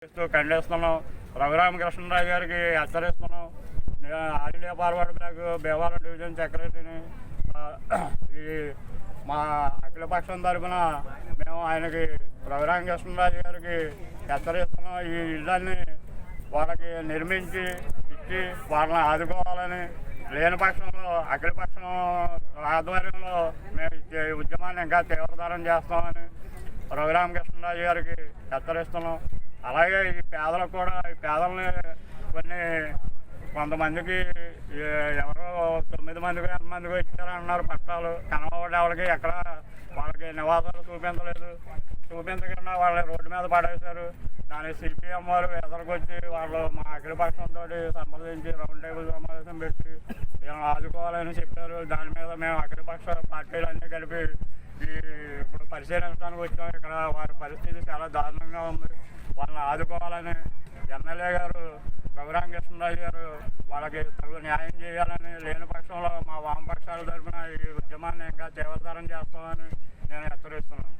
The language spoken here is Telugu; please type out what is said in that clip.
ఖండిస్తున్నాం. రఘురామకృష్ణరాజు గారికి హెచ్చరిస్తున్నాం. All India Forward Bloc Bhimavaram division సెక్రటరీని. ఈ మా అఖిలపక్షం తరఫున మేము ఆయనకి రఘురామకృష్ణరాజు గారికి హెచ్చరిస్తున్నాం. ఈ ఇళ్ళని వాళ్ళకి నిర్మించి ఇచ్చి వాళ్ళని ఆదుకోవాలని, లేని పక్షంలో అఖిలపక్షం ఆధ్వర్యంలో మేము ఈ ఉద్యమాన్ని ఇంకా తీవ్రతరం చేస్తామని రఘురామకృష్ణరాజు గారికి హెచ్చరిస్తున్నాం. అలాగే ఈ పేదలకు కూడా, ఈ పేదల్ని కొంతమందికి ఎవరో 9 మందికి 8 మందికి ఇచ్చారన్నారు పట్టాలు. కనబడి వాళ్ళకి ఎక్కడ వాళ్ళకి నివాసాలు చూపించకుండా వాళ్ళని రోడ్డు మీద పడేశారు. దానికి సిపిఎం వారు ఎదురుకొచ్చి వాళ్ళు మా అఖిలపక్షంతో సంప్రదించి రౌండ్ టేబుల్ సమావేశం పెట్టి వీళ్ళని ఆదుకోవాలని చెప్పారు. దాని మీద మేము అఖిలపక్ష పార్టీలు అన్నీ కలిపి ఇప్పుడు పరిశీలించడానికి వచ్చాం. ఇక్కడ వారి పరిస్థితి చాలా దారుణంగా ఉంది. వాళ్ళని ఆదుకోవాలని ఎమ్మెల్యే గారు రఘురామకృష్ణరాజు గారు వాళ్ళకి తగు న్యాయం చేయాలని, లేని పక్షంలో మా వామపక్షాల తరఫున ఈ ఉద్యమాన్ని ఇంకా తీవ్రతరం చేస్తామని నేను హెచ్చరిస్తున్నాను.